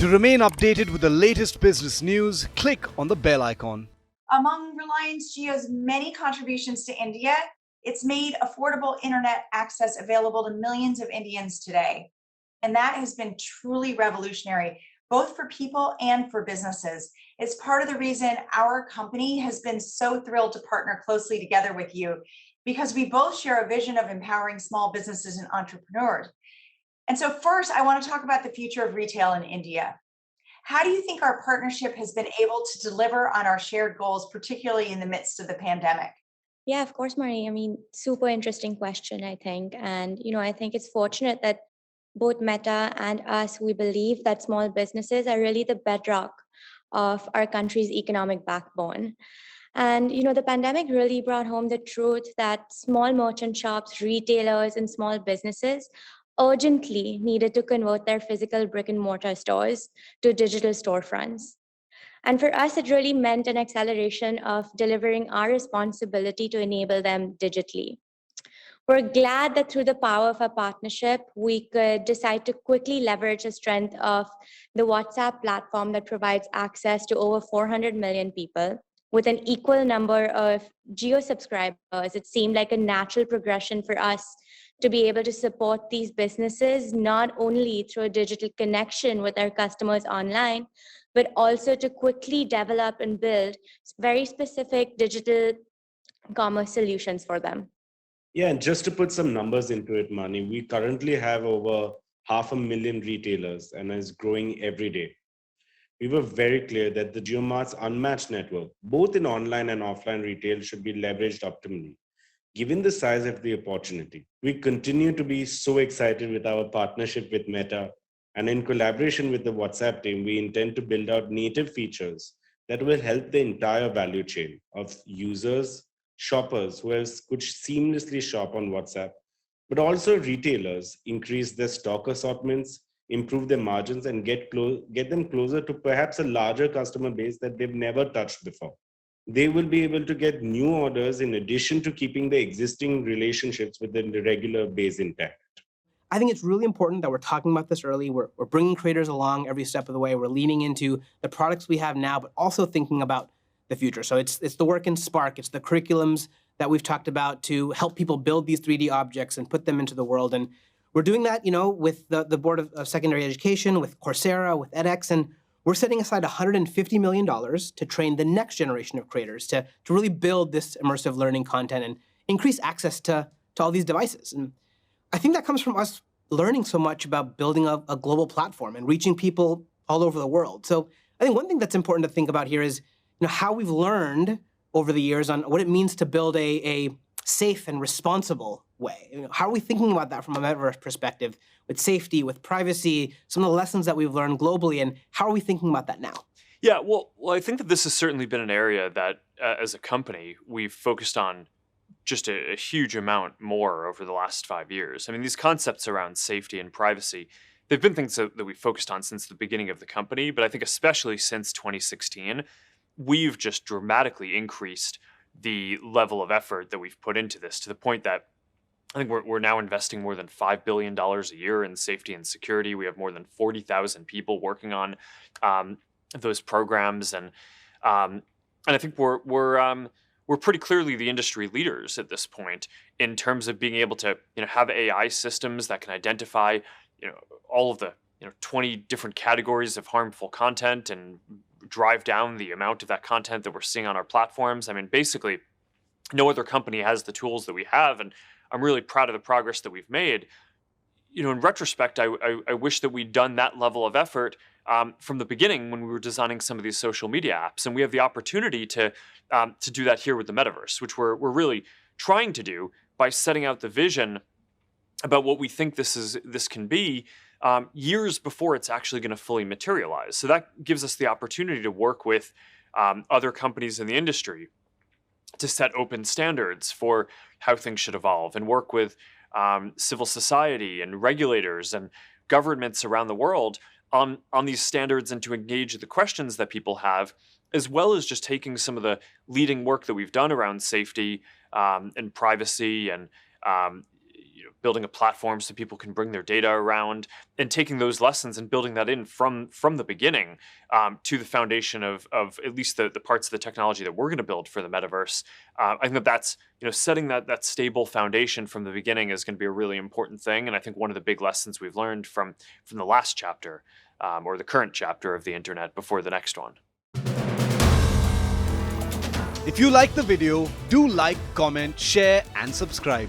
To remain updated with the latest business news, click on the bell icon. Among Reliance Jio's many contributions to India, it's made affordable internet access available to millions of Indians today. And that has been truly revolutionary, both for people and for businesses. It's part of the reason our company has been so thrilled to partner closely together with you, because we both share a vision of empowering small businesses and entrepreneurs. And so, first, I want to talk about the future of retail in India. How do you think our partnership has been able to deliver on our shared goals, particularly in the midst of the pandemic? Yeah, of course, Marie. I mean, super interesting question, I think. And, I think it's fortunate that both Meta and us, we believe that small businesses are really the bedrock of our country's economic backbone. And, the pandemic really brought home the truth that small merchant shops, retailers, and small businesses urgently needed to convert their physical brick and mortar stores to digital storefronts. And for us, it really meant an acceleration of delivering our responsibility to enable them digitally. We're glad that through the power of our partnership, we could decide to quickly leverage the strength of the WhatsApp platform that provides access to over 400 million people. With an equal number of geo subscribers, it seemed like a natural progression for us to be able to support these businesses, not only through a digital connection with our customers online, but also to quickly develop and build very specific digital commerce solutions for them. Yeah, and just to put some numbers into it, Mani, we currently have over 500,000 retailers and is growing every day. We were very clear that the JioMart's unmatched network, both in online and offline retail, should be leveraged optimally. Given the size of the opportunity, we continue to be so excited with our partnership with Meta, and in collaboration with the WhatsApp team, we intend to build out native features that will help the entire value chain of users, shoppers who could seamlessly shop on WhatsApp, but also retailers increase their stock assortments, improve their margins, and get them closer to perhaps a larger customer base that they've never touched before. They will be able to get new orders in addition to keeping the existing relationships with the regular base intact. I think it's really important that we're talking about this early. We're bringing creators along every step of the way. We're leaning into the products we have now, but also thinking about the future. So it's the work in Spark. It's the curriculums that we've talked about to help people build these 3D objects and put them into the world. And we're doing that, with the Board of Secondary Education, with Coursera, with edX, and we're setting aside $150 million to train the next generation of creators to really build this immersive learning content and increase access to all these devices. And I think that comes from us learning so much about building a global platform and reaching people all over the world. So I think one thing that's important to think about here is how we've learned over the years on what it means to build a safe and responsible way. How are we thinking about that from a metaverse perspective, with safety, with privacy, some of the lessons that we've learned globally, and how are we thinking about that now? Yeah, well, I think that this has certainly been an area that, as a company, we've focused on just a huge amount more over the last 5 years. I mean, these concepts around safety and privacy, they've been things that we've focused on since the beginning of the company, but I think especially since 2016, we've just dramatically increased the level of effort that we've put into this, to the point that I think we're now investing more than $5 billion a year in safety and security. We have more than 40,000 people working on those programs, and I think we're pretty clearly the industry leaders at this point in terms of being able to have AI systems that can identify all of the 20 different categories of harmful content and drive down the amount of that content that we're seeing on our platforms. I mean, basically, no other company has the tools that we have, and I'm really proud of the progress that we've made. In retrospect, I wish that we'd done that level of effort from the beginning when we were designing some of these social media apps, and we have the opportunity to do that here with the metaverse, which we're really trying to do by setting out the vision about what we think this can be years before it's actually going to fully materialize. So that gives us the opportunity to work with other companies in the industry to set open standards for how things should evolve, and work with civil society and regulators and governments around the world on these standards, and to engage the questions that people have, as well as just taking some of the leading work that we've done around safety and privacy and building a platform so people can bring their data around, and taking those lessons and building that in from the beginning to the foundation of at least the parts of the technology that we're going to build for the metaverse. I think that's setting that stable foundation from the beginning is going to be a really important thing. And I think one of the big lessons we've learned from the last chapter or the current chapter of the internet before the next one. If you like the video, do like, comment, share, and subscribe.